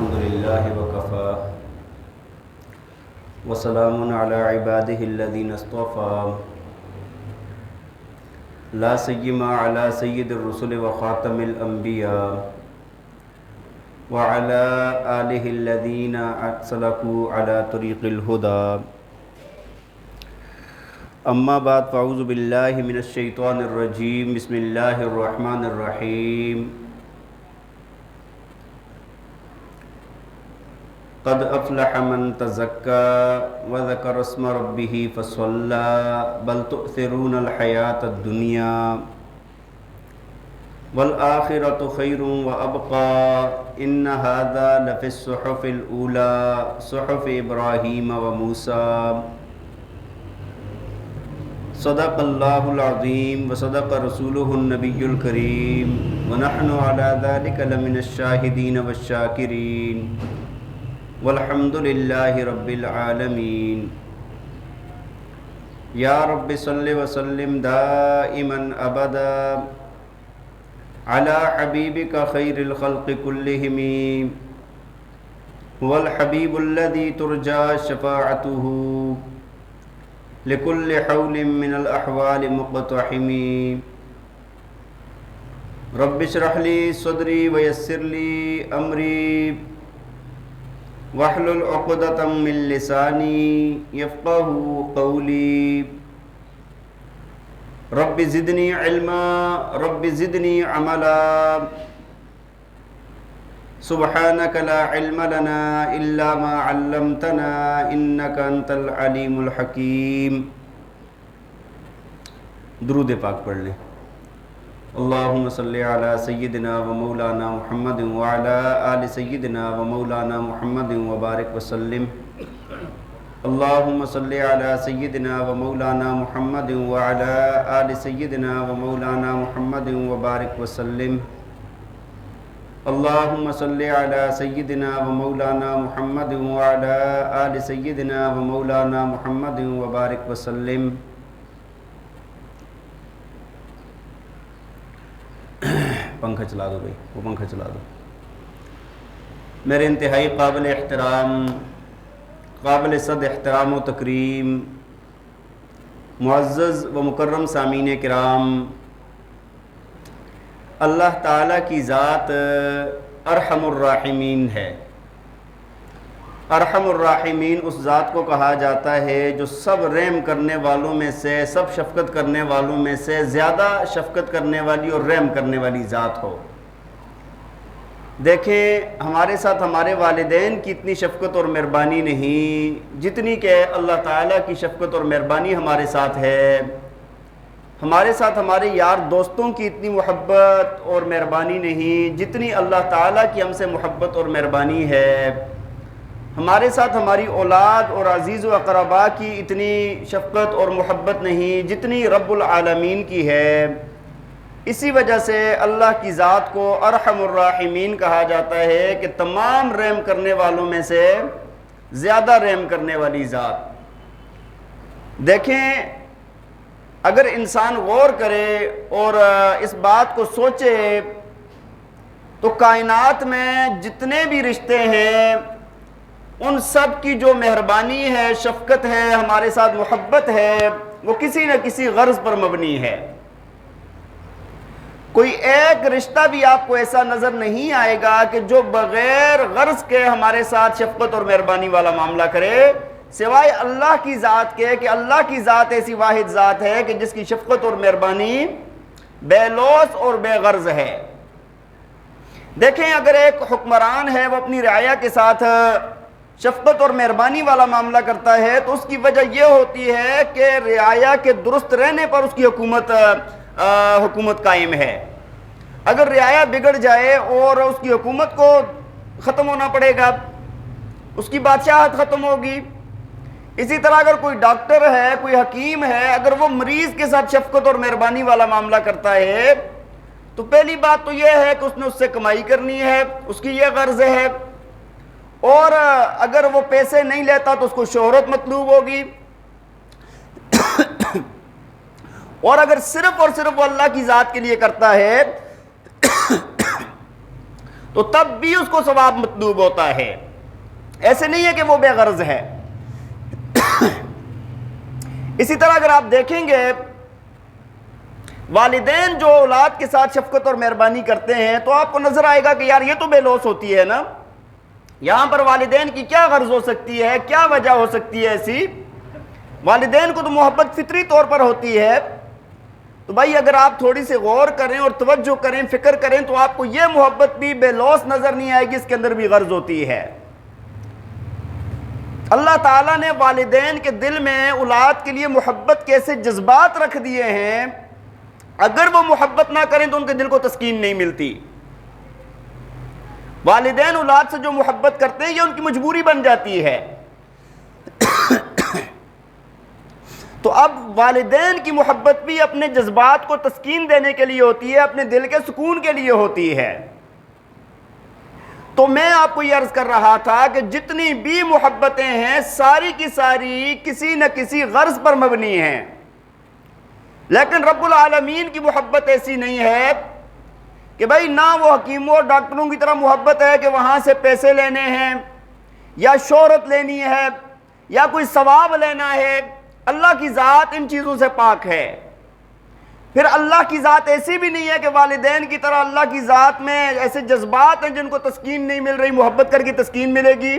الحمد لله وكفى وسلام على عباده الذين اصطفى لا سيما على سيد الرسل وخاتم الأنبياء وعلى آله الذين سلكوا على طريق الهدى اما بعد فاعوذ باللہ من الشیطان الرجیم بسم اللہ الرحمن الرحیم قد افلح من تزکا وذکر اسم ربہ فصلی بل تؤثرون الحیاة الدنیا والآخرة خیر وابقى ان هذا لفی الصحف الاولى صحف ابراہیم وموسیٰ صدق اللہ العظیم وصدق رسولہ النبی الکریم ونحن علی ذلک لمن الشاہدین والشاکرین والحمد للہ رب العالمین یا رب صل وسلم دائما ابدا علی حبیبک خیر الخلق کلہم هو الحبیب الذی ترجى شفاعته لکل حول من الاحوال مقتحم رب اشرح لی صدری ویسر لی امری واحلل عقدۃ من لسانی یفقہوا قولی رب زدنی علما رب زدنی عملا سبحانک لا علم لنا الا ما علمتنا انک انت العلیم الحکیم۔ درود پاک پڑھ لیں۔ اللہم صلی علی سیدنا و مولانا محمد وعلی آل سیدنا و مولانا محمد وبارک وسلم۔ اللہم صلی علی سیدنا و مولانا محمد وعلی آل سیدنا و مولانا محمد وبارک وسلم۔ اللہم صلی علی سیدنا و مولانا محمد وعلی آل سیدنا و مولانا محمد وبارک وسلم۔ پنکھا چلا دو بھائی، وہ پنکھا چلا دو۔ میرے انتہائی قابل احترام، قابل صد احترام و تکریم معزز و مکرم سامعین کرام، اللہ تعالیٰ کی ذات ارحم الراحمین ہے۔ ارحم الراحمین اس ذات کو کہا جاتا ہے جو سب رحم کرنے والوں میں سے، سب شفقت کرنے والوں میں سے زیادہ شفقت کرنے والی اور رحم کرنے والی ذات ہو۔ دیکھیں ہمارے ساتھ ہمارے والدین کی اتنی شفقت اور مہربانی نہیں جتنی کہ اللہ تعالیٰ کی شفقت اور مہربانی ہمارے ساتھ ہے۔ ہمارے ساتھ ہمارے یار دوستوں کی اتنی محبت اور مہربانی نہیں جتنی اللہ تعالیٰ کی ہم سے محبت اور مہربانی ہے۔ ہمارے ساتھ ہماری اولاد اور عزیز و اقربا کی اتنی شفقت اور محبت نہیں جتنی رب العالمین کی ہے۔ اسی وجہ سے اللہ کی ذات کو ارحم الراحمین کہا جاتا ہے کہ تمام رحم کرنے والوں میں سے زیادہ رحم کرنے والی ذات۔ دیکھیں اگر انسان غور کرے اور اس بات کو سوچے تو کائنات میں جتنے بھی رشتے ہیں ان سب کی جو مہربانی ہے، شفقت ہے، ہمارے ساتھ محبت ہے، وہ کسی نہ کسی غرض پر مبنی ہے۔ کوئی ایک رشتہ بھی آپ کو ایسا نظر نہیں آئے گا کہ جو بغیر غرض کے ہمارے ساتھ شفقت اور مہربانی والا معاملہ کرے، سوائے اللہ کی ذات کے کہ اللہ کی ذات ایسی واحد ذات ہے کہ جس کی شفقت اور مہربانی بے لوث اور بے غرض ہے۔ دیکھیں اگر ایک حکمران ہے وہ اپنی رعایا کے ساتھ شفقت اور مہربانی والا معاملہ کرتا ہے تو اس کی وجہ یہ ہوتی ہے کہ رعایا کے درست رہنے پر اس کی حکومت قائم ہے۔ اگر رعایا بگڑ جائے اور اس کی حکومت کو ختم ہونا پڑے گا، اس کی بادشاہت ختم ہوگی۔ اسی طرح اگر کوئی ڈاکٹر ہے، کوئی حکیم ہے، اگر وہ مریض کے ساتھ شفقت اور مہربانی والا معاملہ کرتا ہے تو پہلی بات تو یہ ہے کہ اس نے اس سے کمائی کرنی ہے، اس کی یہ غرض ہے، اور اگر وہ پیسے نہیں لیتا تو اس کو شہرت مطلوب ہوگی، اور اگر صرف اور صرف وہ اللہ کی ذات کے لیے کرتا ہے تو تب بھی اس کو ثواب مطلوب ہوتا ہے، ایسے نہیں ہے کہ وہ بے غرض ہے۔ اسی طرح اگر آپ دیکھیں گے والدین جو اولاد کے ساتھ شفقت اور مہربانی کرتے ہیں تو آپ کو نظر آئے گا کہ یار یہ تو بے لوث ہوتی ہے نا، یہاں پر والدین کی کیا غرض ہو سکتی ہے، کیا وجہ ہو سکتی ہے ایسی؟ والدین کو تو محبت فطری طور پر ہوتی ہے، تو بھائی اگر آپ تھوڑی سی غور کریں اور توجہ کریں، فکر کریں، تو آپ کو یہ محبت بھی بے لوث نظر نہیں آئے گی، اس کے اندر بھی غرض ہوتی ہے۔ اللہ تعالیٰ نے والدین کے دل میں اولاد کے لیے محبت کے ایسے جذبات رکھ دیے ہیں، اگر وہ محبت نہ کریں تو ان کے دل کو تسکین نہیں ملتی۔ والدین اولاد سے جو محبت کرتے ہیں یہ ان کی مجبوری بن جاتی ہے۔ تو اب والدین کی محبت بھی اپنے جذبات کو تسکین دینے کے لیے ہوتی ہے، اپنے دل کے سکون کے لیے ہوتی ہے۔ تو میں آپ کو یہ عرض کر رہا تھا کہ جتنی بھی محبتیں ہیں ساری کی ساری کسی نہ کسی غرض پر مبنی ہیں، لیکن رب العالمین کی محبت ایسی نہیں ہے کہ بھائی نہ وہ حکیموں اور ڈاکٹروں کی طرح محبت ہے کہ وہاں سے پیسے لینے ہیں یا شہرت لینی ہے یا کوئی ثواب لینا ہے۔ اللہ کی ذات ان چیزوں سے پاک ہے۔ پھر اللہ کی ذات ایسی بھی نہیں ہے کہ والدین کی طرح اللہ کی ذات میں ایسے جذبات ہیں جن کو تسکین نہیں مل رہی، محبت کر کے تسکین ملے گی۔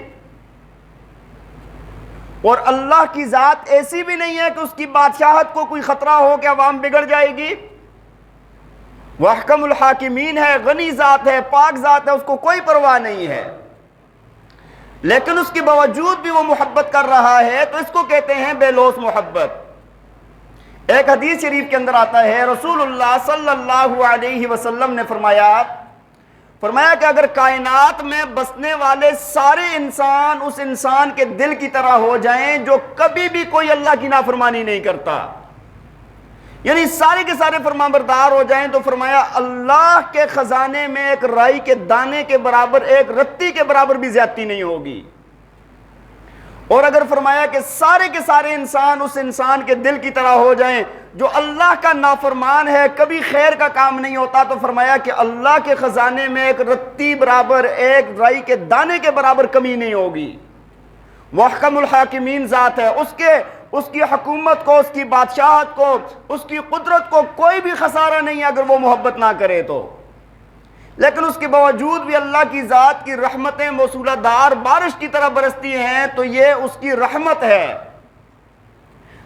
اور اللہ کی ذات ایسی بھی نہیں ہے کہ اس کی بادشاہت کو کوئی خطرہ ہو کہ عوام بگڑ جائے گی۔ وہ احکم الحاکمین ہے، غنی ذات ہے، پاک ذات ہے، اس کو کوئی پرواہ نہیں ہے، لیکن اس کے باوجود بھی وہ محبت کر رہا ہے، تو اس کو کہتے ہیں بے لوث محبت۔ ایک حدیث شریف کے اندر آتا ہے، رسول اللہ صلی اللہ علیہ وسلم نے فرمایا کہ اگر کائنات میں بسنے والے سارے انسان اس انسان کے دل کی طرح ہو جائیں جو کبھی بھی کوئی اللہ کی نافرمانی نہیں کرتا، یعنی سارے کے سارے فرمانبردار ہو جائیں، تو فرمایا اللہ کے خزانے میں ایک رائی کے دانے کے برابر، ایک رتی کے برابر بھی زیادتی نہیں ہوگی۔ اور اگر فرمایا کہ سارے کے سارے انسان اس انسان کے دل کی طرح ہو جائیں جو اللہ کا نافرمان ہے، کبھی خیر کا کام نہیں ہوتا، تو فرمایا کہ اللہ کے خزانے میں ایک رتی برابر، ایک رائی کے دانے کے برابر کمی نہیں ہوگی۔ وہ احکم الحاکمین ذات ہے، اس کی حکومت کو، اس کی بادشاہت کو، اس کی قدرت کو کوئی بھی خسارہ نہیں ہے اگر وہ محبت نہ کرے تو۔ لیکن اس کے باوجود بھی اللہ کی ذات کی رحمتیں موصولہ دار بارش کی طرح برستی ہیں، تو یہ اس کی رحمت ہے۔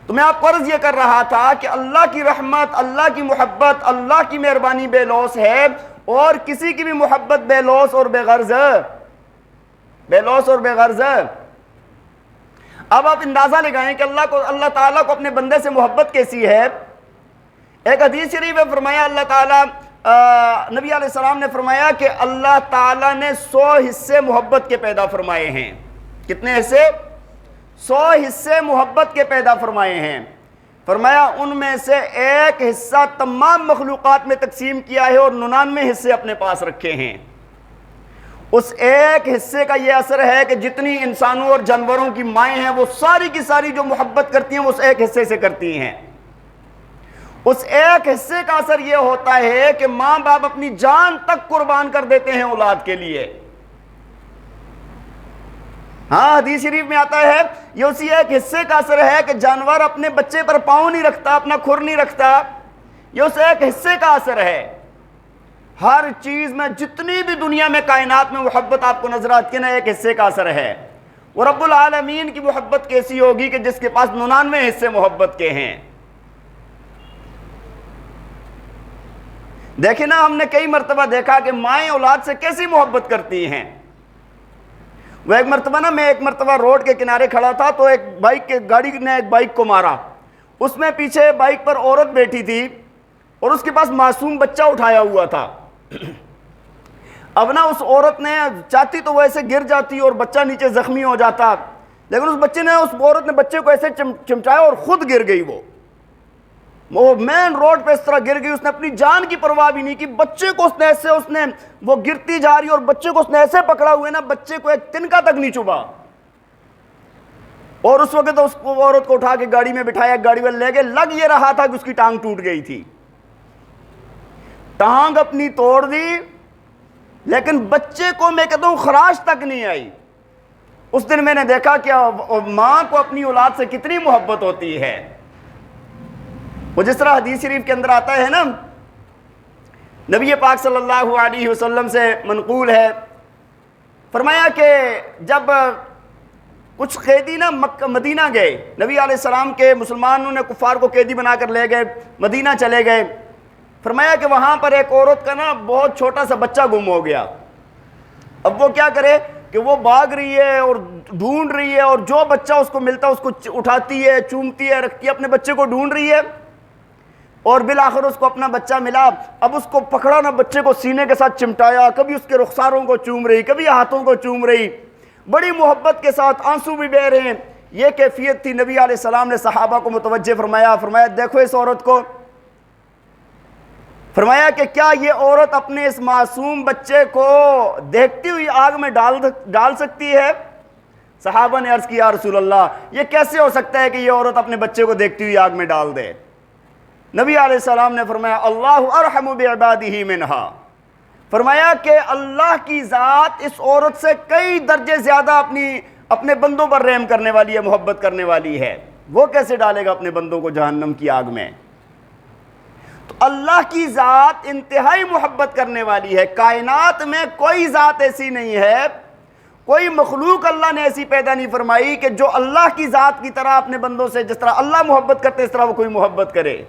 تو میں آپ کو عرض یہ کر رہا تھا کہ اللہ کی رحمت، اللہ کی محبت، اللہ کی مہربانی بے لوث ہے، اور کسی کی بھی محبت بے لوث اور بے غرض، بے لوث اور بے غرض۔ اب آپ اندازہ لگائیں کہ اللہ تعالیٰ کو اپنے بندے سے محبت کیسی ہے۔ ایک حدیث شریف میں فرمایا، اللہ تعالیٰ نبی علیہ السلام نے فرمایا کہ اللہ تعالیٰ نے 100 حصے محبت کے پیدا فرمائے ہیں۔ کتنے حصے؟ 100 حصے محبت کے پیدا فرمائے ہیں۔ فرمایا ان میں سے ایک حصہ تمام مخلوقات میں تقسیم کیا ہے اور 99 حصے اپنے پاس رکھے ہیں۔ اس ایک حصے کا یہ اثر ہے کہ جتنی انسانوں اور جانوروں کی مائیں ہیں وہ ساری کی ساری جو محبت کرتی ہیں وہ اس ایک حصے سے کرتی ہیں۔ اس ایک حصے کا اثر یہ ہوتا ہے کہ ماں باپ اپنی جان تک قربان کر دیتے ہیں اولاد کے لیے۔ ہاں حدیث شریف میں آتا ہے یہ اسی ایک حصے کا اثر ہے کہ جانور اپنے بچے پر پاؤں نہیں رکھتا، اپنا کھر نہیں رکھتا، یہ اس ایک حصے کا اثر ہے۔ ہر چیز میں جتنی بھی دنیا میں کائنات میں محبت آپ کو نظر آتی ہے نا، ایک حصے کا اثر ہے۔ اور رب العالمین کی محبت کیسی ہوگی کہ جس کے پاس 99 حصے محبت کے ہیں۔ دیکھیں نا، ہم نے کئی مرتبہ دیکھا کہ مائیں اولاد سے کیسی محبت کرتی ہیں۔ وہ ایک مرتبہ روڈ کے کنارے کھڑا تھا تو ایک گاڑی نے ایک بائک کو مارا، اس میں پیچھے بائک پر عورت بیٹھی تھی اور اس کے پاس معصوم بچہ اٹھایا ہوا تھا۔ اب نا اس عورت نے چاہتی تو وہ ایسے گر جاتی اور بچہ نیچے زخمی ہو جاتا، لیکن اس عورت نے بچے کو ایسے چمچایا اور خود گر گئی۔ وہ مین روڈ پہ اس طرح گر گئی، اس نے اپنی جان کی پرواہ بھی نہیں کی۔ بچے کو وہ گرتی جا رہی اور بچے کو اس نے ایسے پکڑا ہوئے نا، بچے کو ایک تنکا تک نہیں چبھا۔ اور اس وقت اس عورت کو اٹھا کے گاڑی میں بٹھایا، گاڑی والے لے گئے۔ لگ یہ رہا تھا کہ اس کی ٹانگ ٹوٹ گئی تھی، ٹانگ اپنی توڑ دی لیکن بچے کو میں کہتا ہوں خراش تک نہیں آئی۔ اس دن میں نے دیکھا کہ ماں کو اپنی اولاد سے کتنی محبت ہوتی ہے۔ وہ جس طرح حدیث شریف کے اندر آتا ہے نا، نبی پاک صلی اللہ علیہ وسلم سے منقول ہے، فرمایا کہ جب کچھ قیدی نا مدینہ گئے، نبی علیہ السلام کے مسلمانوں نے کفار کو قیدی بنا کر لے گئے، مدینہ چلے گئے، فرمایا کہ وہاں پر ایک عورت کا نا بہت چھوٹا سا بچہ گم ہو گیا۔ اب وہ کیا کرے کہ وہ بھاگ رہی ہے اور ڈھونڈ رہی ہے، اور جو بچہ اس کو ملتا ہے اس کو اٹھاتی ہے، چومتی ہے، رکھتی ہے، اپنے بچے کو ڈھونڈ رہی ہے، اور بالآخر اس کو اپنا بچہ ملا۔ اب اس کو پکڑا نا، بچے کو سینے کے ساتھ چمٹایا، کبھی اس کے رخساروں کو چوم رہی، کبھی ہاتھوں کو چوم رہی، بڑی محبت کے ساتھ، آنسو بھی بہہ رہے ہیں۔ یہ کیفیت تھی۔ نبی علیہ السلام نے صحابہ کو متوجہ فرمایا دیکھو اس عورت کو، فرمایا کہ کیا یہ عورت اپنے اس معصوم بچے کو دیکھتی ہوئی آگ میں ڈال سکتی ہے؟ صحابہ نے عرض کیا یا رسول اللہ، یہ کیسے ہو سکتا ہے کہ یہ عورت اپنے بچے کو دیکھتی ہوئی آگ میں ڈال دے؟ نبی علیہ السلام نے فرمایا اللہ ارحم بعبادہ منہا، فرمایا کہ اللہ کی ذات اس عورت سے کئی درجے زیادہ اپنے بندوں پر رحم کرنے والی ہے، محبت کرنے والی ہے۔ وہ کیسے ڈالے گا اپنے بندوں کو جہنم کی آگ میں؟ تو اللہ کی ذات انتہائی محبت کرنے والی ہے۔ کائنات میں کوئی ذات ایسی نہیں ہے، کوئی مخلوق اللہ نے ایسی پیدا نہیں فرمائی کہ جو اللہ کی ذات کی طرح اپنے بندوں سے جس طرح اللہ محبت کرتے اس طرح وہ کوئی محبت کرے۔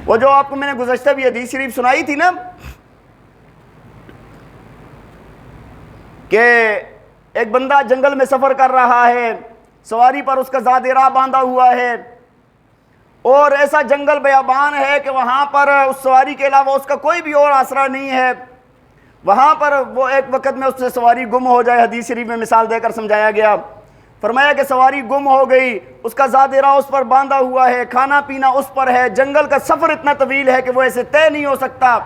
وہ جو آپ کو میں نے گزشتہ بھی حدیث شریف سنائی تھی نا کہ ایک بندہ جنگل میں سفر کر رہا ہے، سواری پر اس کا زاد راہ باندھا ہوا ہے، اور ایسا جنگل بیابان ہے کہ وہاں پر اس سواری کے علاوہ اس کا کوئی بھی اور آسرا نہیں ہے۔ وہاں پر وہ ایک وقت میں اس سے سواری گم ہو جائے، حدیث شریف میں مثال دے کر سمجھایا گیا۔ فرمایا کہ سواری گم ہو گئی، اس کا زاد راہ اس پر باندھا ہوا ہے، کھانا پینا اس پر ہے، جنگل کا سفر اتنا طویل ہے کہ وہ ایسے طے نہیں ہو سکتا،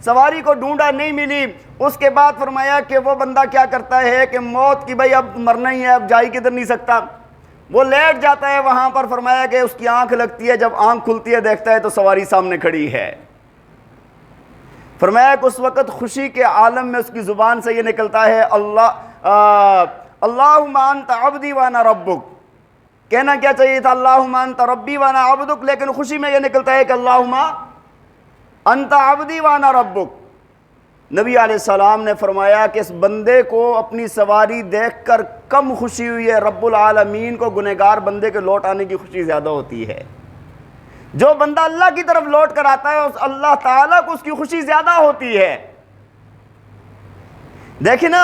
سواری کو ڈھونڈا نہیں ملی۔ اس کے بعد فرمایا کہ وہ بندہ کیا کرتا ہے کہ موت کی بھائی اب مرنا ہی ہے، اب جا ہی کدھر نہیں سکتا، وہ لیٹ جاتا ہے وہاں پر۔ فرمایا کہ اس کی آنکھ لگتی ہے، جب آنکھ کھلتی ہے دیکھتا ہے تو سواری سامنے کھڑی ہے۔ فرمایا کہ اس وقت خوشی کے عالم میں اس کی زبان سے یہ نکلتا ہے اللہم انت عبدی وانا ربک، کہنا کیا چاہیے تھا اللہم انت ربی وانا عبدک، لیکن خوشی میں یہ نکلتا ہے کہ اللہم انت عبدی وانا ربک۔ نبی علیہ السلام نے فرمایا کہ اس بندے کو اپنی سواری دیکھ کر کم خوشی ہوئی ہے، رب العالمین کو گنہگار بندے کے لوٹ آنے کی خوشی زیادہ ہوتی ہے۔ جو بندہ اللہ کی طرف لوٹ کر آتا ہے اللہ تعالیٰ کو اس کی خوشی زیادہ ہوتی ہے۔ دیکھیں نا،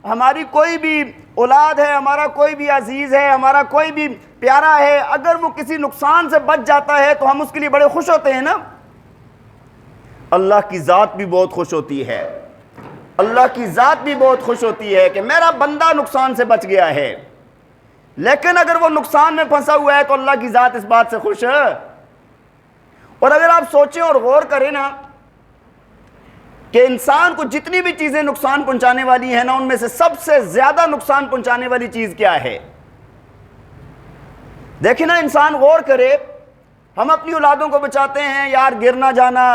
ہماری کوئی بھی اولاد ہے، ہمارا کوئی بھی عزیز ہے، ہمارا کوئی بھی پیارا ہے، اگر وہ کسی نقصان سے بچ جاتا ہے تو ہم اس کے لیے بڑے خوش ہوتے ہیں نا۔ اللہ کی ذات بھی بہت خوش ہوتی ہے، اللہ کی ذات بھی بہت خوش ہوتی ہے کہ میرا بندہ نقصان سے بچ گیا ہے۔ لیکن اگر وہ نقصان میں پھنسا ہوا ہے تو اللہ کی ذات اس بات سے خوش ہے۔ اور اگر آپ سوچیں اور غور کریں نا کہ انسان کو جتنی بھی چیزیں نقصان پہنچانے والی ہیں نا، ان میں سے سب سے زیادہ نقصان پہنچانے والی چیز کیا ہے؟ دیکھیں نا، انسان غور کرے، ہم اپنی اولادوں کو بچاتے ہیں، یار گر نہ جانا،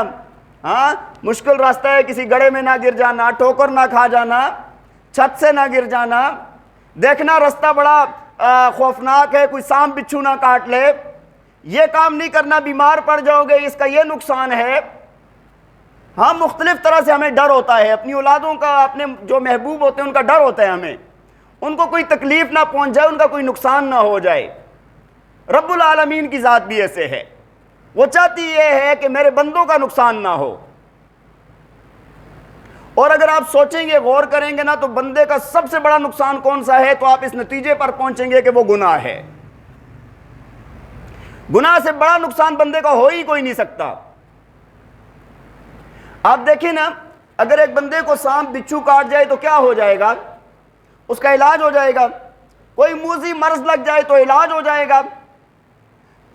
ہاں مشکل راستہ ہے، کسی گڑھے میں نہ گر جانا، ٹھوکر نہ کھا جانا، چھت سے نہ گر جانا، دیکھنا راستہ بڑا خوفناک ہے، کوئی سانپ بچھو نہ کاٹ لے، یہ کام نہیں کرنا، بیمار پڑ جاؤ گے، اس کا یہ نقصان ہے۔ ہاں مختلف طرح سے ہمیں ڈر ہوتا ہے، اپنی اولادوں کا، اپنے جو محبوب ہوتے ہیں ان کا ڈر ہوتا ہے ہمیں، ان کو کوئی تکلیف نہ پہنچ جائے، ان کا کوئی نقصان نہ ہو جائے۔ رب العالمین کی ذات بھی ایسے ہے، وہ چاہتی یہ ہے کہ میرے بندوں کا نقصان نہ ہو۔ اور اگر آپ سوچیں گے، غور کریں گے نا، تو بندے کا سب سے بڑا نقصان کون سا ہے، تو آپ اس نتیجے پر پہنچیں گے کہ وہ گناہ ہے۔ گناہ سے بڑا نقصان بندے کا ہو ہی کوئی نہیں سکتا۔ آپ دیکھیں نا، اگر ایک بندے کو سانپ بچھو کاٹ جائے تو کیا ہو جائے گا؟ اس کا علاج ہو جائے گا۔ کوئی موذی مرض لگ جائے تو علاج ہو جائے گا۔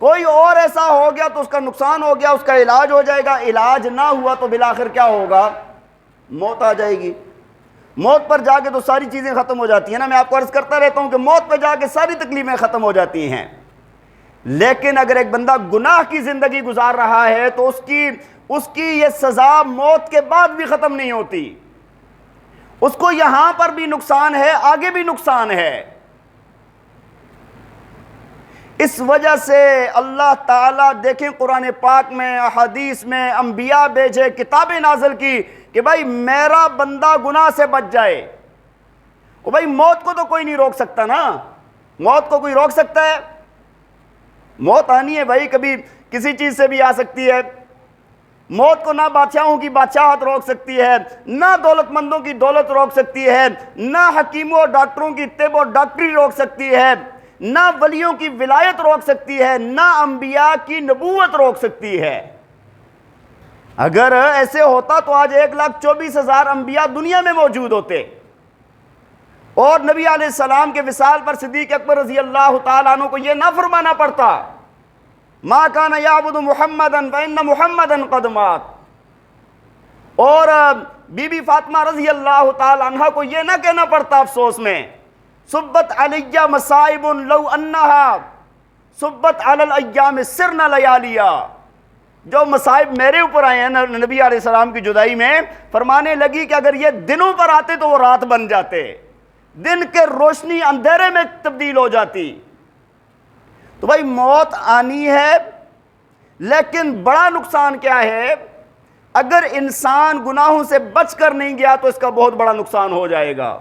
کوئی اور ایسا ہو گیا تو اس کا نقصان ہو گیا، اس کا علاج ہو جائے گا۔ علاج نہ ہوا تو بالآخر کیا ہوگا؟ موت آ جائے گی۔ موت پر جا کے تو ساری چیزیں ختم ہو جاتی ہیں نا، میں آپ کو عرض کرتا رہتا ہوں کہ موت پہ جا کے ساری تکلیفیں ختم ہو جاتی ہیں۔ لیکن اگر ایک بندہ گناہ کی زندگی گزار رہا ہے تو اس کی یہ سزا موت کے بعد بھی ختم نہیں ہوتی، اس کو یہاں پر بھی نقصان ہے، آگے بھی نقصان ہے۔ اس وجہ سے اللہ تعالیٰ دیکھیں قرآن پاک میں، احادیث میں، انبیاء بھیجے، کتابیں نازل کی کہ بھائی میرا بندہ گناہ سے بچ جائے۔ وہ بھائی موت کو تو کوئی نہیں روک سکتا نا، موت کو کوئی روک سکتا ہے؟ موت آنی ہے بھائی، کبھی کسی چیز سے بھی آ سکتی ہے۔ موت کو نہ بادشاہوں کی بادشاہت روک سکتی ہے، نہ دولت مندوں کی دولت روک سکتی ہے، نہ حکیموں اور ڈاکٹروں کی طب اور ڈاکٹری روک سکتی ہے، نہ ولیوں کی ولایت روک سکتی ہے، نہ انبیاء کی نبوت روک سکتی ہے۔ اگر ایسے ہوتا تو آج 1,24,000 انبیاء دنیا میں موجود ہوتے، اور نبی علیہ السلام کے وصال پر صدیق اکبر رضی اللہ تعالیٰ عنہ کو یہ نہ فرمانا پڑتا ما کان یعبد محمدا فإن محمدا قد مات، اور بی بی فاطمہ رضی اللہ تعالیٰ عنہ کو یہ نہ کہنا پڑتا افسوس میں صبت علی مصائب لو انہا صبت علی الایام سرنا لیالیا، جو مصائب میرے اوپر آئے ہیں نبی علیہ السلام کی جدائی میں، فرمانے لگی کہ اگر یہ دنوں پر آتے تو وہ رات بن جاتے، دن کے روشنی اندھیرے میں تبدیل ہو جاتی۔ تو بھائی موت آنی ہے، لیکن بڑا نقصان کیا ہے؟ اگر انسان گناہوں سے بچ کر نہیں گیا تو اس کا بہت بڑا نقصان ہو جائے گا۔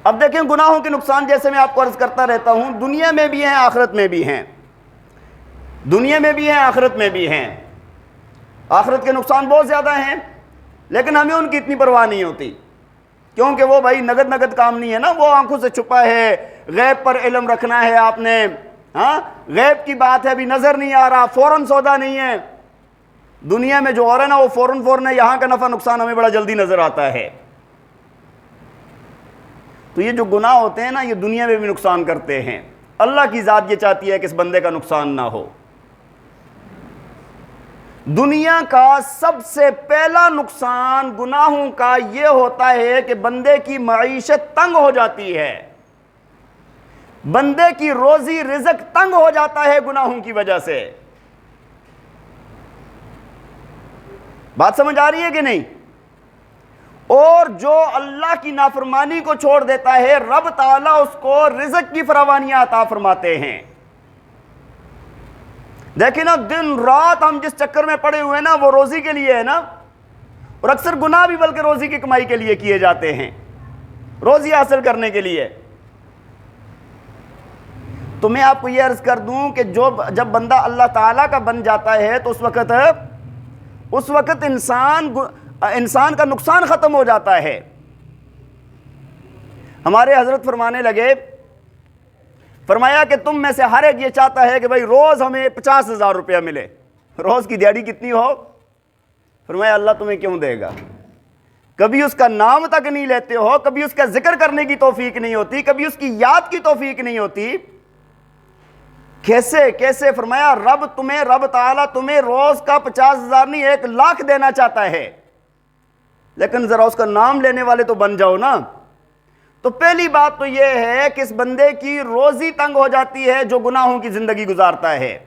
اب دیکھیں گناہوں کے نقصان جیسے میں آپ کو عرض کرتا رہتا ہوں، دنیا میں بھی ہیں آخرت میں بھی ہیں، دنیا میں بھی ہیں آخرت میں بھی ہیں۔ آخرت کے نقصان بہت زیادہ ہیں، لیکن ہمیں ان کی اتنی پرواہ نہیں ہوتی، کیونکہ وہ بھائی نگد کام نہیں ہے نا، وہ آنکھوں سے چھپا ہے، غیب پر علم رکھنا ہے آپ نے، ہاں غیب کی بات ہے، ابھی نظر نہیں آ رہا، فوراً سودا نہیں ہے۔ دنیا میں جو ہو رہا ہے نا وہ فوراً ہے، یہاں کا نفع نقصان ہمیں بڑا جلدی نظر آتا ہے۔ تو یہ جو گناہ ہوتے ہیں نا یہ دنیا میں بھی نقصان کرتے ہیں، اللہ کی ذات یہ چاہتی ہے کہ اس بندے کا نقصان نہ ہو۔ دنیا کا سب سے پہلا نقصان گناہوں کا یہ ہوتا ہے کہ بندے کی معیشت تنگ ہو جاتی ہے، بندے کی روزی رزق تنگ ہو جاتا ہے گناہوں کی وجہ سے۔ بات سمجھ آ رہی ہے کہ نہیں؟ اور جو اللہ کی نافرمانی کو چھوڑ دیتا ہے رب تعالیٰ اس کو رزق کی فراوانیاں عطا فرماتے ہیں۔ دیکھیں نا دن رات ہم جس چکر میں پڑے ہوئے ہیں نا وہ روزی کے لیے ہے نا، اور اکثر گناہ بھی بلکہ روزی کی کمائی کے لیے کیے جاتے ہیں، روزی حاصل کرنے کے لیے۔ تو میں آپ کو یہ عرض کر دوں کہ جب بندہ اللہ تعالیٰ کا بن جاتا ہے تو اس وقت انسان کا نقصان ختم ہو جاتا ہے۔ ہمارے حضرت فرمانے لگے، فرمایا کہ تم میں سے ہر ایک یہ چاہتا ہے کہ بھائی روز ہمیں 50,000 روپیہ ملے، روز کی دیہڑی کتنی ہو؟ فرمایا اللہ تمہیں کیوں دے گا؟ کبھی اس کا نام تک نہیں لیتے ہو، کبھی اس کا ذکر کرنے کی توفیق نہیں ہوتی، کبھی اس کی یاد کی توفیق نہیں ہوتی، کیسے؟ فرمایا رب تعالیٰ تمہیں روز کا 50,000 نہیں 1,00,000 دینا چاہتا ہے، لیکن ذرا اس کا نام لینے والے تو بن جاؤ نا۔ تو پہلی بات تو یہ ہے کہ اس بندے کی روزی تنگ ہو جاتی ہے جو گناہوں کی زندگی گزارتا ہے،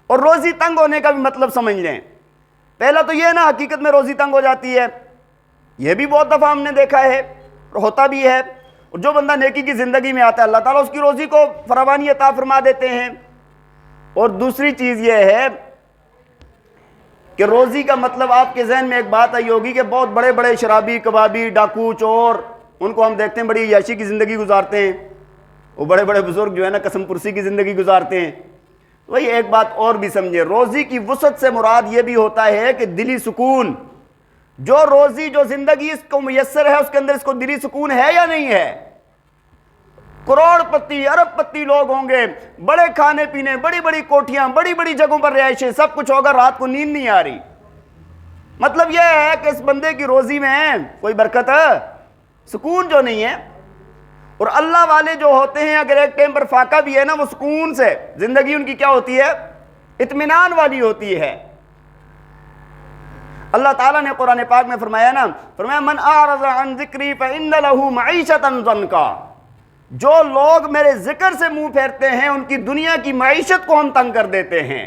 اور روزی تنگ ہونے کا بھی مطلب سمجھ لیں۔ پہلا تو یہ ہے نا حقیقت میں روزی تنگ ہو جاتی ہے، یہ بھی بہت دفعہ ہم نے دیکھا ہے اور ہوتا بھی ہے، اور جو بندہ نیکی کی زندگی میں آتا ہے اللہ تعالیٰ اس کی روزی کو فراوانی عطا فرما دیتے ہیں۔ اور دوسری چیز یہ ہے کہ روزی کا مطلب آپ کے ذہن میں ایک بات آئی ہوگی کہ بہت بڑے بڑے شرابی، کبابی، ڈاکو، چور، ان کو ہم دیکھتے ہیں بڑی عیاشی کی زندگی گزارتے ہیں، وہ بڑے بڑے بزرگ جو ہے نا قسم پرسی کی زندگی گزارتے ہیں۔ وہی ایک بات اور بھی سمجھے، روزی کی وسعت سے مراد یہ بھی ہوتا ہے کہ دلی سکون، جو روزی جو زندگی اس کو میسر ہے اس کے اندر اس کو دلی سکون ہے یا نہیں ہے؟ کروڑ پتی ارب پتی لوگ ہوں گے، بڑے کھانے پینے، بڑی بڑی کوٹھیاں، بڑی بڑی جگہوں پر رہائشیں، سب کچھ ہوگا، رات کو نیند نہیں آ رہی۔ مطلب یہ ہے کہ اس بندے کی روزی میں کوئی برکت ہے، سکون جو نہیں ہے۔ اور اللہ والے جو ہوتے ہیں اگر ایک ٹائم پر فاقہ بھی ہے نا وہ سکون سے زندگی ان کی کیا ہوتی ہے؟ اطمینان والی ہوتی ہے۔ اللہ تعالیٰ نے قرآن پاک میں فرمایا نا، فرمایا من اعرض عن ذکری فإن له معیشۃ ضنکا، جو لوگ میرے ذکر سے منہ پھیرتے ہیں ان کی دنیا کی معیشت کو ہم تنگ کر دیتے ہیں۔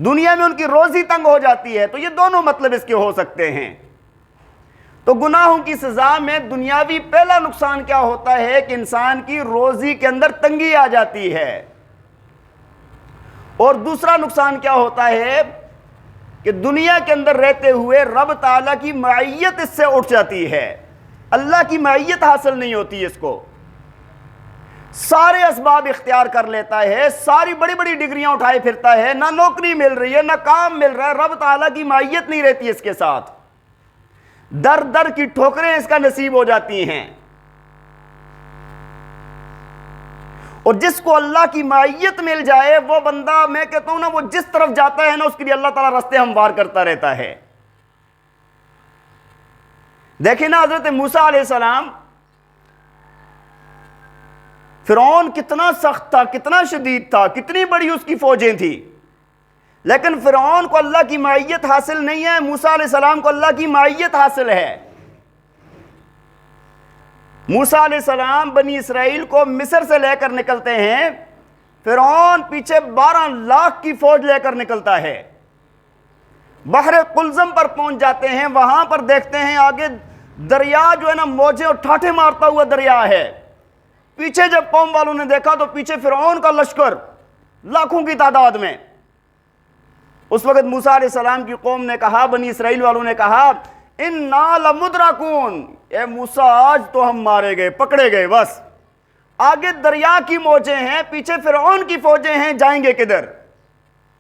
دنیا میں ان کی روزی تنگ ہو جاتی ہے. تو یہ دونوں مطلب اس کے ہو سکتے ہیں. تو گناہوں کی سزا میں دنیاوی پہلا نقصان کیا ہوتا ہے کہ انسان کی روزی کے اندر تنگی آ جاتی ہے. اور دوسرا نقصان کیا ہوتا ہے کہ دنیا کے اندر رہتے ہوئے رب تعالیٰ کی معیت اس سے اٹھ جاتی ہے. اللہ کی معیت حاصل نہیں ہوتی اس کو. سارے اسباب اختیار کر لیتا ہے, ساری بڑی بڑی ڈگریاں اٹھائے پھرتا ہے, نہ نوکری مل رہی ہے, نہ کام مل رہا ہے, رب تعالیٰ کی معیت نہیں رہتی اس کے ساتھ. در در کی ٹھوکریں اس کا نصیب ہو جاتی ہیں. اور جس کو اللہ کی معیت مل جائے وہ بندہ, میں کہتا ہوں نا, وہ جس طرف جاتا ہے نا اس کے لیے اللہ تعالیٰ راستے ہموار کرتا رہتا ہے. دیکھیں نا حضرت موسیٰ علیہ السلام, فرعون کتنا سخت تھا, کتنا شدید تھا, کتنی بڑی اس کی فوجیں تھیں, لیکن فرعون کو اللہ کی معیت حاصل نہیں ہے. موسیٰ علیہ السلام کو اللہ کی معیت حاصل ہے. موسیٰ علیہ السلام بنی اسرائیل کو مصر سے لے کر نکلتے ہیں, فرعون پیچھے 12 لاکھ کی فوج لے کر نکلتا ہے. بحر قلزم پر پہنچ جاتے ہیں, وہاں پر دیکھتے ہیں آگے دریا جو ہے نا موجیں اور ٹھاٹھے مارتا ہوا دریا ہے. پیچھے جب قوم والوں نے دیکھا تو پیچھے فرعون کا لشکر لاکھوں کی تعداد میں. اس وقت موسیٰ علیہ السلام کی قوم نے کہا, بنی اسرائیل والوں نے کہا, اِنَّا لَمُدْرَكُونَ, اے موسیٰ آج تو ہم مارے گئے, پکڑے گئے. بس آگے دریا کی موجیں ہیں, پیچھے فرعون کی فوجیں ہیں, جائیں گے کدھر؟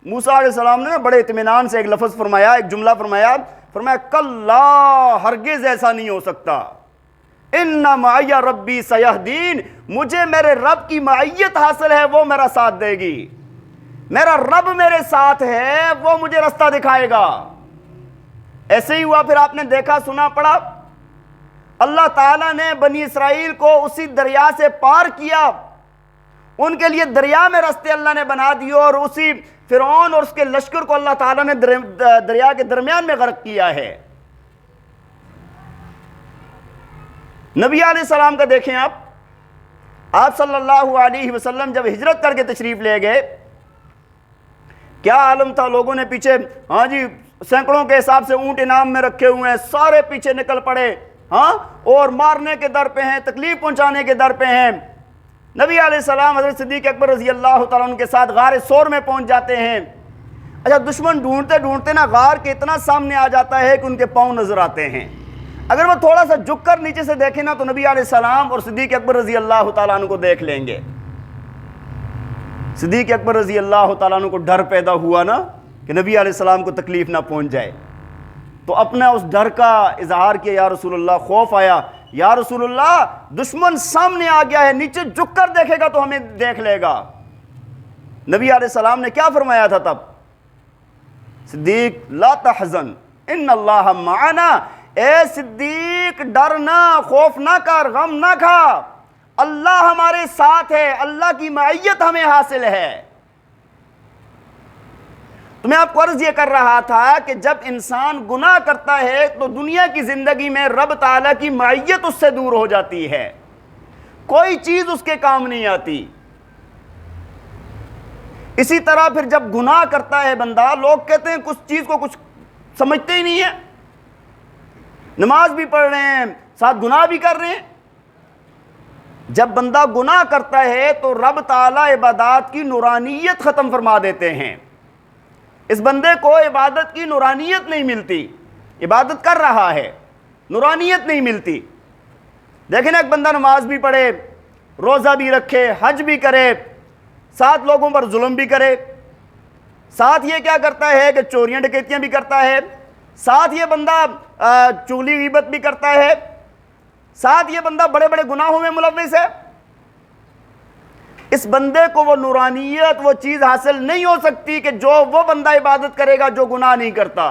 موسیٰ علیہ السلام نے بڑے اطمینان سے ایک لفظ فرمایا, ایک جملہ فرمایا, کَلَّا, ہرگز ایسا نہیں ہو سکتا. اِنَّ مَعِيَ رَبِّي سَيَهْدِينِ, مجھے میرے رب کی معیت حاصل ہے, وہ میرا ساتھ دے گی. میرا رب میرے ساتھ ہے, وہ مجھے رستہ دکھائے گا. ایسے ہی ہوا. پھر آپ نے دیکھا, سنا, پڑھا, اللہ تعالیٰ نے بنی اسرائیل کو اسی دریا سے پار کیا. ان کے لیے دریا میں رستے اللہ نے بنا دیے, اور اسی فرعون اور اس کے لشکر کو اللہ تعالیٰ نے دریا کے درمیان میں غرق کیا ہے. نبی علیہ السلام کا دیکھیں آپ صلی اللہ علیہ وسلم جب ہجرت کر کے تشریف لے گئے, کیا عالم تھا. لوگوں نے پیچھے, ہاں جی, سینکڑوں کے حساب سے اونٹ انعام میں رکھے ہوئے ہیں, سارے پیچھے نکل پڑے, ہاں, اور مارنے کے در پہ ہیں, تکلیف پہنچانے کے در پہ ہیں. نبی علیہ السلام حضرت صدیق اکبر رضی اللہ تعالیٰ عنہ کے ساتھ غار سور میں پہنچ جاتے ہیں. اچھا, دشمن ڈھونڈتے ڈھونڈتے نا غار کے اتنا سامنے آ جاتا ہے کہ ان کے پاؤں نظر آتے ہیں. اگر وہ تھوڑا سا جھک کر نیچے سے دیکھیں نا تو نبی علیہ السلام اور صدیق اکبر رضی اللہ تعالیٰ عنہ کو دیکھ لیں گے. صدیق اکبر رضی اللہ تعالیٰ عنہ کو ڈر پیدا ہوا نا کہ نبی علیہ السلام کو تکلیف نہ پہنچ جائے, تو اپنا اس ڈر کا اظہار کیا, یا رسول اللہ, خوف آیا, یا رسول اللہ دشمن سامنے آ گیا ہے, نیچے جھک کر دیکھے گا تو ہمیں دیکھ لے گا. نبی علیہ السلام نے کیا فرمایا تھا تب؟ صدیق لا تحزن ان اللہ معنا, اے صدیق ڈر نہ, خوف نہ کر, غم نہ کھا, اللہ ہمارے ساتھ ہے, اللہ کی معیت ہمیں حاصل ہے. تو میں آپ کو عرض یہ کر رہا تھا کہ جب انسان گناہ کرتا ہے تو دنیا کی زندگی میں رب تعالیٰ کی معیت اس سے دور ہو جاتی ہے, کوئی چیز اس کے کام نہیں آتی. اسی طرح پھر جب گناہ کرتا ہے بندہ, لوگ کہتے ہیں کچھ چیز کو کچھ سمجھتے ہی نہیں ہے, نماز بھی پڑھ رہے ہیں, ساتھ گناہ بھی کر رہے ہیں. جب بندہ گناہ کرتا ہے تو رب تعالیٰ عبادات کی نورانیت ختم فرما دیتے ہیں. اس بندے کو عبادت کی نورانیت نہیں ملتی, عبادت کر رہا ہے, نورانیت نہیں ملتی. دیکھیں نا, ایک بندہ نماز بھی پڑھے, روزہ بھی رکھے, حج بھی کرے, ساتھ لوگوں پر ظلم بھی کرے, ساتھ یہ کیا کرتا ہے کہ چوریاں ڈکیتیاں بھی کرتا ہے, ساتھ یہ بندہ چغلی غیبت بھی کرتا ہے, ساتھ یہ بندہ بڑے بڑے گناہوں میں ملوث ہے. اس بندے کو وہ نورانیت, وہ چیز حاصل نہیں ہو سکتی کہ جو وہ بندہ عبادت کرے گا جو گناہ نہیں کرتا.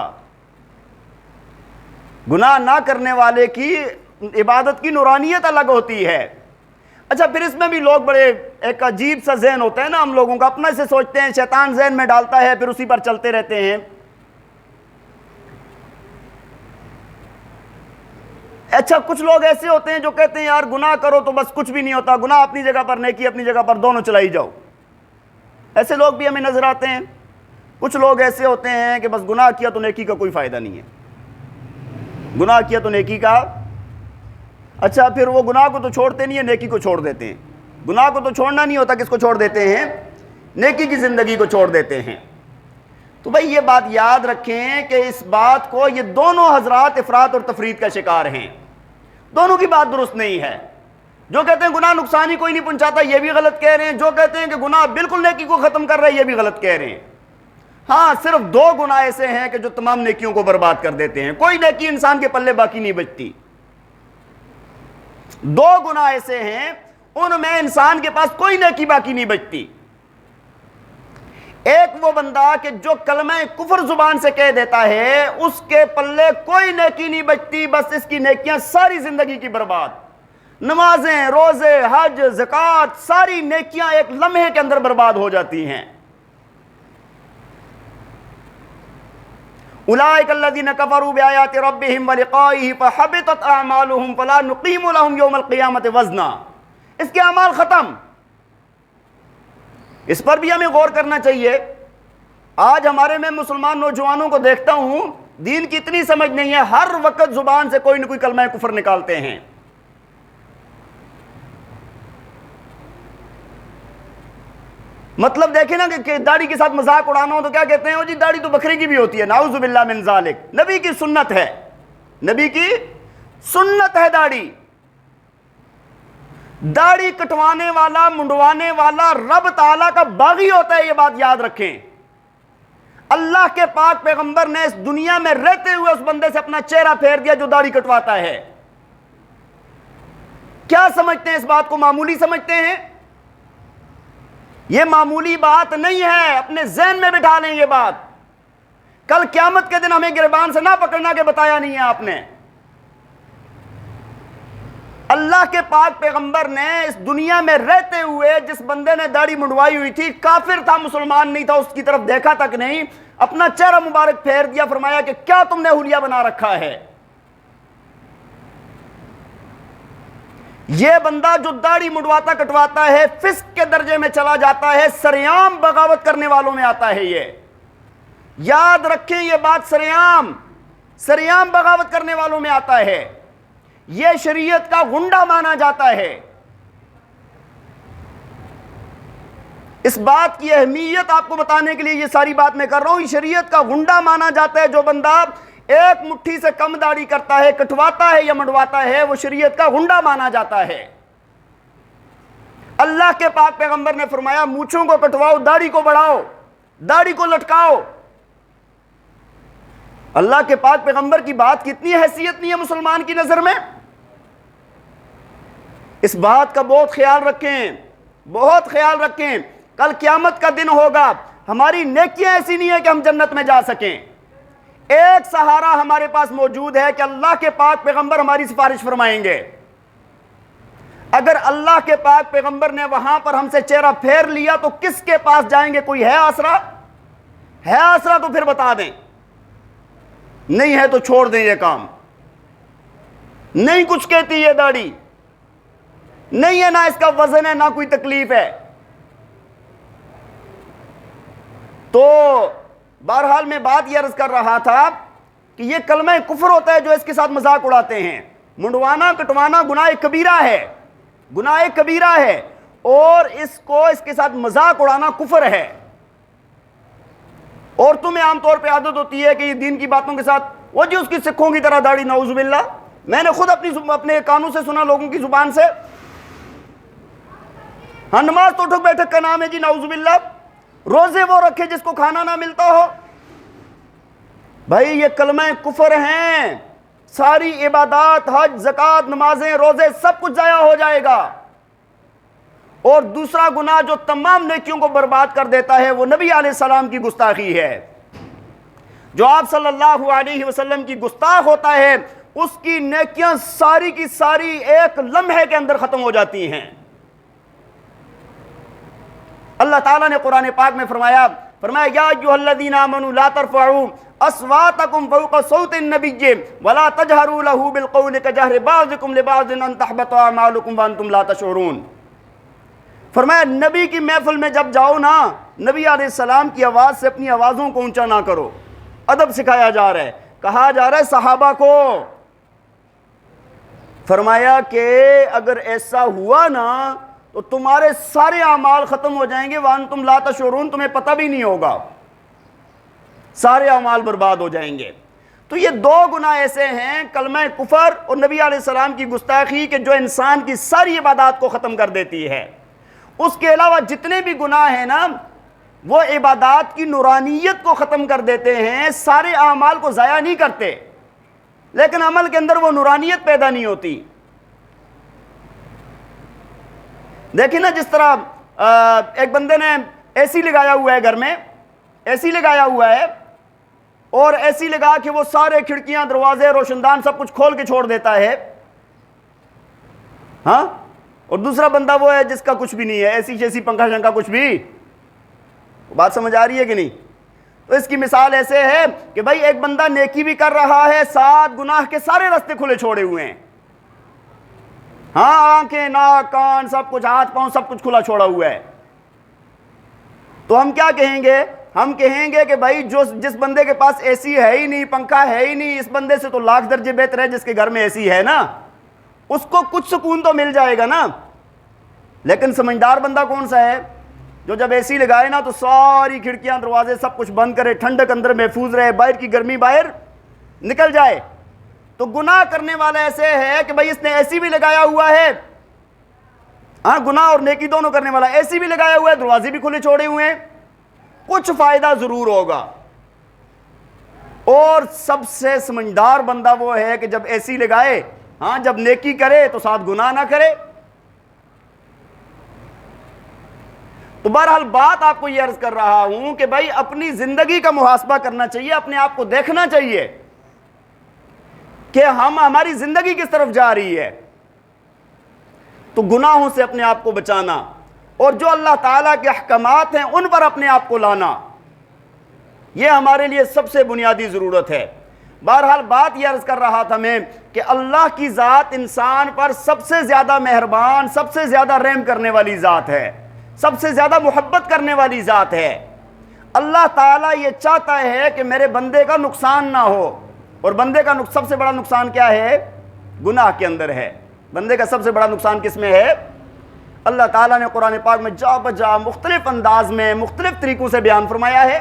گناہ نہ کرنے والے کی عبادت کی نورانیت الگ ہوتی ہے. اچھا, پھر اس میں بھی لوگ بڑے ایک عجیب سا ذہن ہوتا ہے نا ہم لوگوں کا, اپنا سے سوچتے ہیں, شیطان ذہن میں ڈالتا ہے, پھر اسی پر چلتے رہتے ہیں. اچھا, کچھ لوگ ایسے ہوتے ہیں جو کہتے ہیں یار گناہ کرو تو بس کچھ بھی نہیں ہوتا, گناہ اپنی جگہ پر, نیکی اپنی جگہ پر, دونوں چلائی جاؤ. ایسے لوگ بھی ہمیں نظر آتے ہیں. کچھ لوگ ایسے ہوتے ہیں کہ بس گناہ کیا تو نیکی کا کوئی فائدہ نہیں ہے، گناہ کیا تو نیکی کا، اچھا پھر وہ گناہ کو تو چھوڑتے نہیں ہیں، نیکی کو چھوڑ دیتے ہیں۔ گناہ کو تو چھوڑنا نہیں ہوتا، کس کو چھوڑ دیتے ہیں؟ نیکی کی زندگی کو چھوڑ دیتے ہیں۔ تو بھائی یہ بات یاد رکھیں کہ اس بات کو، یہ دونوں حضرات افراط اور تفریط کا شکار ہیں، دونوں کی بات درست نہیں ہے۔ جو کہتے ہیں گناہ نقصان ہی کوئی نہیں پہنچاتا، یہ بھی غلط کہہ رہے ہیں۔ جو کہتے ہیں کہ گناہ بالکل نیکی کو ختم کر رہے ہیں، یہ بھی غلط کہہ رہے ہیں۔ ہاں صرف دو گناہ ایسے ہیں کہ جو تمام نیکیوں کو برباد کر دیتے ہیں، کوئی نیکی انسان کے پلے باقی نہیں بچتی۔ دو گناہ ایسے ہیں ان میں انسان کے پاس کوئی نیکی باقی نہیں بچتی۔ ایک وہ بندہ کہ جو کلمہ کفر زبان سے کہہ دیتا ہے، اس کے پلے کوئی نیکی نہیں بچتی، بس اس کی نیکیاں ساری زندگی کی برباد، نمازیں، روزے، حج، زکوٰۃ، ساری نیکیاں ایک لمحے کے اندر برباد ہو جاتی ہیں۔ اولئک الذین کفروا بآیات ربہم ولقائہ فحبطت اعمالہم فلا نقیم لہم یوم القیامۃ وزنا۔ اس کے اعمال ختم۔ اس پر بھی ہمیں غور کرنا چاہیے۔ آج ہمارے میں مسلمان نوجوانوں کو دیکھتا ہوں، دین کی اتنی سمجھ نہیں ہے، ہر وقت زبان سے کوئی نہ کوئی کلمہ کفر نکالتے ہیں۔ مطلب دیکھیں نا کہ داڑھی کے ساتھ مذاق اڑانا ہو تو کیا کہتے ہیں؟ وہ جی داڑھی تو بکری کی بھی ہوتی ہے، نعوذ باللہ من ذالک، نبی کی سنت ہے، نبی کی سنت ہے داڑھی۔ داڑھی کٹوانے والا، منڈوانے والا رب تعالیٰ کا باغی ہوتا ہے، یہ بات یاد رکھیں۔ اللہ کے پاک پیغمبر نے اس دنیا میں رہتے ہوئے اس بندے سے اپنا چہرہ پھیر دیا جو داڑھی کٹواتا ہے۔ کیا سمجھتے ہیں اس بات کو؟ معمولی سمجھتے ہیں؟ یہ معمولی بات نہیں ہے، اپنے ذہن میں بٹھا لیں یہ بات۔ کل قیامت کے دن ہمیں گریبان سے نہ پکڑنا کہ بتایا نہیں ہے آپ نے۔ اللہ کے پاک پیغمبر نے اس دنیا میں رہتے ہوئے جس بندے نے داڑھی منڈوائی ہوئی تھی، کافر تھا، مسلمان نہیں تھا، اس کی طرف دیکھا تک نہیں، اپنا چہرہ مبارک پھیر دیا، فرمایا کہ کیا تم نے حلیہ بنا رکھا ہے؟ یہ بندہ جو داڑھی منڈواتا کٹواتا ہے، فسق کے درجے میں چلا جاتا ہے، سریعام بغاوت کرنے والوں میں آتا ہے۔ یہ یاد رکھیں، یہ بات سریعام بغاوت کرنے والوں میں آتا ہے۔ یہ شریعت کا غنڈہ مانا جاتا ہے۔ اس بات کی اہمیت آپ کو بتانے کے لیے یہ ساری بات میں کر رہا ہوں۔ شریعت کا غنڈہ مانا جاتا ہے جو بندہ ایک مٹھی سے کم داڑھی کرتا ہے، کٹواتا ہے یا منڈواتا ہے، وہ شریعت کا غنڈہ مانا جاتا ہے۔ اللہ کے پاک پیغمبر نے فرمایا مونچھوں کو کٹواؤ، داڑھی کو بڑھاؤ، داڑھی کو لٹکاؤ۔ اللہ کے پاک پیغمبر کی بات کتنی حیثیت نہیں ہے مسلمان کی نظر میں؟ اس بات کا بہت خیال رکھیں، بہت خیال رکھیں۔ کل قیامت کا دن ہوگا، ہماری نیکیاں ایسی نہیں ہے کہ ہم جنت میں جا سکیں۔ ایک سہارا ہمارے پاس موجود ہے کہ اللہ کے پاک پیغمبر ہماری سفارش فرمائیں گے۔ اگر اللہ کے پاک پیغمبر نے وہاں پر ہم سے چہرہ پھیر لیا تو کس کے پاس جائیں گے؟ کوئی ہے آسرا؟ ہے آسرا تو پھر بتا دیں، نہیں ہے تو چھوڑ دیں یہ کام۔ نہیں کچھ کہتی یہ داڑھی، نہیں ہے، نہ اس کا وزن ہے، نہ کوئی تکلیف ہے۔ تو بہرحال میں بات یہ عرض کر رہا تھا کہ یہ کلمہ کفر ہوتا ہے جو اس کے ساتھ مذاق اڑاتے ہیں۔ منڈوانا کٹوانا گناہ کبیرہ ہے، گناہ کبیرہ ہے، اور اس کے ساتھ مذاق اڑانا کفر ہے۔ عورتوں میں عام طور پہ عادت ہوتی ہے کہ یہ دین کی باتوں کے ساتھ وہ جی اس کی سکھوں کی طرح داڑھی، نعوذ باللہ۔ میں نے خود اپنے کانوں سے سنا لوگوں کی زبان سے، ہاں نماز تو اٹھک بیٹھک کا نام ہے جی، نعوذ باللہ، روزے وہ رکھے جس کو کھانا نہ ملتا ہو۔ بھائی یہ کلمہ کفر ہیں، ساری عبادات، حج، زکوٰۃ، نمازیں، روزے، سب کچھ ضائع ہو جائے گا۔ اور دوسرا گناہ جو تمام نیکیوں کو برباد کر دیتا ہے وہ نبی علیہ السلام کی گستاخی ہے۔ جو آپ صلی اللہ علیہ وسلم کی گستاخ ہوتا ہے، اس کی نیکیاں ساری کی ساری ایک لمحے کے اندر ختم ہو جاتی ہیں۔ اللہ تعالیٰ نے قرآن پاک میں فرمایا یا ایھا الذین آمنوا لا ترفعوا اصواتکم فوق صوت النبی ولا تجہروا لہ بالقول کجہر بعضکم لبعض ان تحبط اعمالکم وانتم لا تشعرون۔ فرمایا نبی کی محفل میں جب جاؤ نا، نبی علیہ السلام کی آواز سے اپنی آوازوں کو اونچا نہ کرو. ادب سکھایا جا رہا ہے، کہا جا رہا ہے صحابہ کو. فرمایا کہ اگر ایسا ہوا نا تو تمہارے سارے اعمال ختم ہو جائیں گے، وانتم لا تشعرون، تمہیں پتہ بھی نہیں ہوگا، سارے اعمال برباد ہو جائیں گے. تو یہ دو گناہ ایسے ہیں، کلمہ کفر اور نبی علیہ السلام کی گستاخی، کہ جو انسان کی ساری عبادات کو ختم کر دیتی ہے. اس کے علاوہ جتنے بھی گناہ ہیں نا، وہ عبادات کی نورانیت کو ختم کر دیتے ہیں، سارے اعمال کو ضائع نہیں کرتے، لیکن عمل کے اندر وہ نورانیت پیدا نہیں ہوتی. دیکھیں نا، جس طرح ایک بندے نے اے سی لگایا ہوا ہے، گھر میں اے سی لگایا ہوا ہے، اور اے سی لگا کے وہ سارے کھڑکیاں، دروازے، روشن دان سب کچھ کھول کے چھوڑ دیتا ہے. ہاں، اور دوسرا بندہ وہ ہے جس کا کچھ بھی نہیں ہے، اے سی شیسی پنکھا شنکھا کچھ بھی. بات سمجھ آ رہی ہے کہ نہیں؟ تو اس کی مثال ایسے ہے کہ بھائی ایک بندہ نیکی بھی کر رہا ہے، ساتھ گناہ کے سارے راستے کھلے چھوڑے ہوئے ہیں. ہاں، آنکھیں، ناک، کان، سب کچھ، ہاتھ پاؤں سب کچھ کھلا چھوڑا ہوا ہے. تو ہم کیا کہیں گے؟ ہم کہیں گے کہ بھائی جس بندے کے پاس اے سی ہے ہی نہیں، پنکھا ہے ہی نہیں، اس بندے سے تو لاکھ درجے بہتر ہے جس کے گھر میں اے سی ہے نا، اس کو کچھ سکون تو مل جائے گا نا. لیکن سمجھدار بندہ کون سا ہے؟ جو جب اے سی لگائے نا تو ساری کھڑکیاں، دروازے سب کچھ بند کرے، ٹھنڈک اندر محفوظ رہے، باہر کی گرمی باہر نکل جائے. تو گناہ کرنے والا ایسے ہے کہ بھائی اس نے اے سی بھی لگایا ہوا ہے، ہاں، گناہ اور نیکی دونوں کرنے والا، اے سی بھی لگایا ہوا ہے، دروازے بھی کھلے چھوڑے ہوئے ہیں، کچھ فائدہ ضرور ہوگا. اور سب سے سمجھدار بندہ وہ ہے کہ جب اے سی لگائے، ہاں، جب نیکی کرے تو ساتھ گناہ نہ کرے. تو بہرحال بات آپ کو یہ عرض کر رہا ہوں کہ بھائی اپنی زندگی کا محاسبہ کرنا چاہیے، اپنے آپ کو دیکھنا چاہیے کہ ہماری زندگی کس طرف جا رہی ہے. تو گناہوں سے اپنے آپ کو بچانا اور جو اللہ تعالیٰ کے احکامات ہیں ان پر اپنے آپ کو لانا، یہ ہمارے لیے سب سے بنیادی ضرورت ہے. بہرحال بات یہ عرض کر رہا تھا میں کہ اللہ کی ذات انسان پر سب سے زیادہ مہربان، سب سے زیادہ رحم کرنے والی ذات ہے، سب سے زیادہ محبت کرنے والی ذات ہے. اللہ تعالیٰ یہ چاہتا ہے کہ میرے بندے کا نقصان نہ ہو، اور بندے کا سب سے بڑا نقصان کیا ہے؟ گناہ کے اندر ہے. بندے کا سب سے بڑا نقصان کس میں ہے؟ اللہ تعالیٰ نے قرآن پاک میں جا بجا مختلف انداز میں مختلف طریقوں سے بیان فرمایا ہے.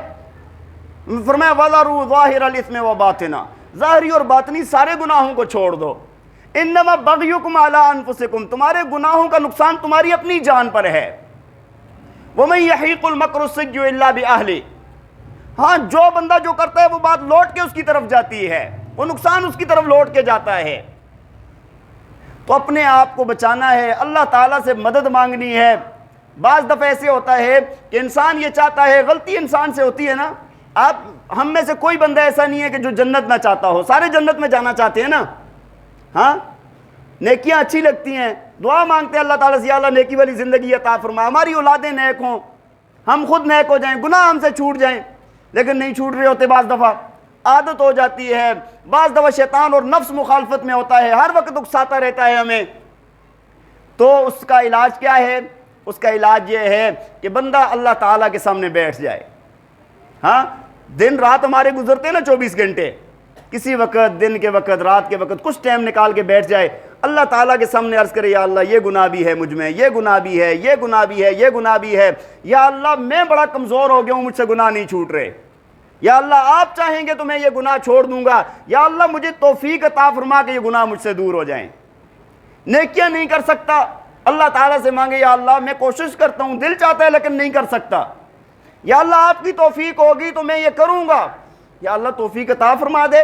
فرمایا وَذَرُوا ظَاهِرَ الْإِثْمِ وَبَاطِنَهُ، ظاہری اور باطنی سارے گناہوں کو چھوڑ دو. انما بغیکم علی انفسکم، تمہارے گناہوں کا نقصان تمہاری اپنی جان پر ہے. وَمَن يَحِيقُ الْمَكْرُ السَّيِّئُ إِلَّا بِأَهْلِهِ، ہاں، جو بندہ جو کرتا ہے وہ بات لوٹ کے اس کی طرف جاتی ہے، وہ نقصان اس کی طرف لوٹ کے جاتا ہے. تو اپنے آپ کو بچانا ہے، اللہ تعالیٰ سے مدد مانگنی ہے. بعض دفعہ ایسے ہوتا ہے کہ انسان یہ چاہتا ہے، غلطی انسان سے ہوتی ہے نا. ہم میں سے کوئی بندہ ایسا نہیں ہے کہ جو جنت نہ چاہتا ہو، سارے جنت میں جانا چاہتے ہیں نا. ہاں، نیکیاں اچھی لگتی ہیں، دعا مانگتے ہیں اللہ تعالیٰ سے، یا اللہ نیکی والی زندگی عطا فرما، ہماری اولادیں نیک ہوں، ہم خود نیک ہو جائیں، گناہ ہم سے چھوٹ جائیں. لیکن نہیں چھوٹ رہے ہوتے، بعض دفعہ عادت ہو جاتی ہے، بعض دفعہ شیطان اور نفس مخالفت میں ہوتا ہے، ہر وقت اکساتا رہتا ہے ہمیں. تو اس کا علاج کیا ہے؟ اس کا علاج یہ ہے کہ بندہ اللہ تعالیٰ کے سامنے بیٹھ جائے. ہاں، دن رات ہمارے گزرتے ہیں نا 24 گھنٹے، کسی وقت دن کے وقت، رات کے وقت کچھ ٹائم نکال کے بیٹھ جائے، اللہ تعالیٰ کے سامنے عرض کرے، یا اللہ یہ گناہ بھی ہے مجھ میں، یہ گناہ بھی ہے، یہ گناہ بھی ہے، یہ گناہ بھی ہے. یا اللہ میں بڑا کمزور ہو گیا ہوں، مجھ سے گناہ نہیں چھوٹ رہے. یا اللہ آپ چاہیں گے تو میں یہ گناہ چھوڑ دوں گا، یا اللہ مجھے توفیق عطا فرما کہ یہ گناہ مجھ سے دور ہو جائیں. نیکیاں نہیں کر سکتا، اللہ تعالیٰ سے مانگے، یا اللہ میں کوشش کرتا ہوں، دل چاہتا ہے لیکن نہیں کر سکتا، یا اللہ آپ کی توفیق ہوگی تو میں یہ کروں گا، یا اللہ توفیق عطا فرما دے.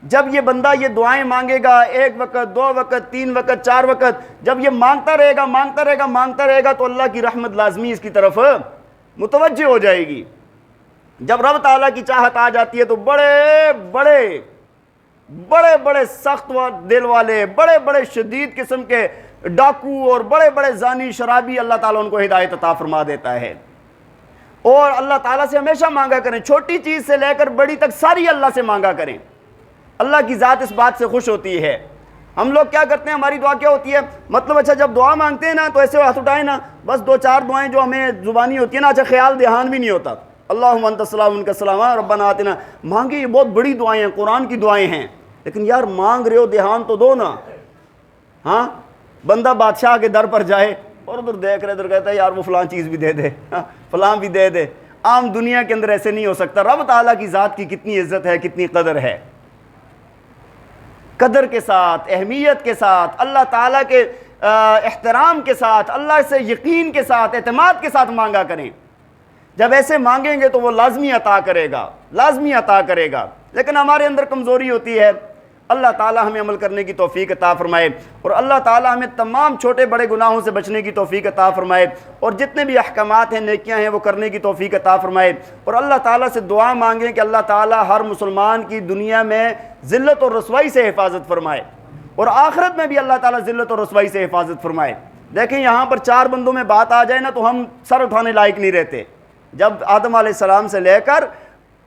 جب یہ بندہ یہ دعائیں مانگے گا، 1 وقت، 2 وقت، 3 وقت، 4 وقت، جب یہ مانگتا رہے گا، مانگتا رہے گا، مانگتا رہے گا، تو اللہ کی رحمت لازمی اس کی طرف متوجہ ہو جائے گی. جب رب تعالیٰ کی چاہت آ جاتی ہے تو بڑے بڑے سخت دل والے، بڑے بڑے شدید قسم کے ڈاکو اور بڑے بڑے زانی شرابی، اللہ تعالیٰ ان کو ہدایت عطا فرما دیتا ہے. اور اللہ تعالیٰ سے ہمیشہ مانگا کریں، چھوٹی چیز سے لے کر بڑی تک ساری اللہ سے مانگا کریں. اللہ کی ذات اس بات سے خوش ہوتی ہے. ہم لوگ کیا کرتے ہیں, ہماری دعا کیا ہوتی ہے, مطلب اچھا جب دعا مانگتے ہیں نا تو ایسے ہاتھ اٹھائیں نا, بس 2-4 دعائیں جو ہمیں زبانی ہوتی ہیں نا, اچھا خیال دھیان بھی نہیں ہوتا, اللہم انت السلام منک السلام ربنا آتنا, مانگے یہ بہت بڑی دعائیں ہیں, قرآن کی دعائیں ہیں, لیکن یار مانگ رہے ہو دھیان تو دو نا. ہاں بندہ بادشاہ کے در پر جائے اور ادھر دیکھ رہے, ادھر کہتا ہے یار وہ فلاں چیز بھی دے دے, فلاں بھی دے دے. عام دنیا کے اندر ایسے نہیں ہو سکتا. رب تعالیٰ کی ذات کی کتنی عزت ہے, کتنی قدر ہے, قدر کے ساتھ, اہمیت کے ساتھ, اللہ تعالیٰ کے احترام کے ساتھ, اللہ سے یقین کے ساتھ, اعتماد کے ساتھ مانگا کریں. جب ایسے مانگیں گے تو وہ لازمی عطا کرے گا, لازمی عطا کرے گا. لیکن ہمارے اندر کمزوری ہوتی ہے. اللہ تعالیٰ ہمیں عمل کرنے کی توفیق عطا فرمائے, اور اللہ تعالیٰ ہمیں تمام چھوٹے بڑے گناہوں سے بچنے کی توفیق عطا فرمائے, اور جتنے بھی احکامات ہیں, نیکیاں ہیں, وہ کرنے کی توفیق عطا فرمائے. اور اللہ تعالیٰ سے دعا مانگیں کہ اللہ تعالیٰ ہر مسلمان کی دنیا میں ذلت اور رسوائی سے حفاظت فرمائے, اور آخرت میں بھی اللہ تعالیٰ ذلت اور رسوائی سے حفاظت فرمائے. دیکھیں یہاں پر 4 بندوں میں بات آ جائے نا تو ہم سر اٹھانے لائق نہیں رہتے. جب آدم علیہ السلام سے لے کر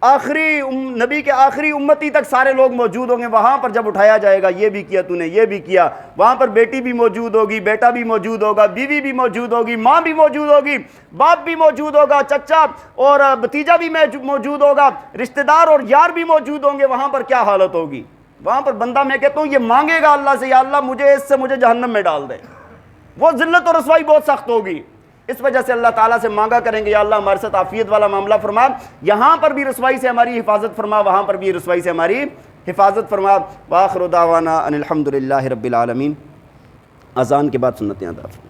آخری نبی کے آخری امتی تک سارے لوگ موجود ہوں گے, وہاں پر جب اٹھایا جائے گا یہ بھی کیا تو نے, یہ بھی کیا, وہاں پر بیٹی بھی موجود ہوگی, بیٹا بھی موجود ہوگا, بیوی بھی موجود ہوگی, ماں بھی موجود ہوگی, باپ بھی موجود ہوگا, چچا اور بھتیجا بھی موجود ہوگا, رشتہ دار اور یار بھی موجود ہوں گے. وہاں پر کیا حالت ہوگی؟ وہاں پر بندہ, میں کہتا ہوں یہ مانگے گا اللہ سے, یا اللہ مجھے اس سے مجھے جہنم میں ڈال دے. وہ ذلت اور رسوائی بہت سخت ہوگی. اس وجہ سے اللہ تعالیٰ سے مانگا کریں گے, یا اللہ ہمارے ساتھ عافیت والا معاملہ فرما, یہاں پر بھی رسوائی سے ہماری حفاظت فرما, وہاں پر بھی رسوائی سے ہماری حفاظت فرما. وآخر دعوانا ان الحمد للہ رب العالمین. اذان کے بعد سنتیں ادا فرما.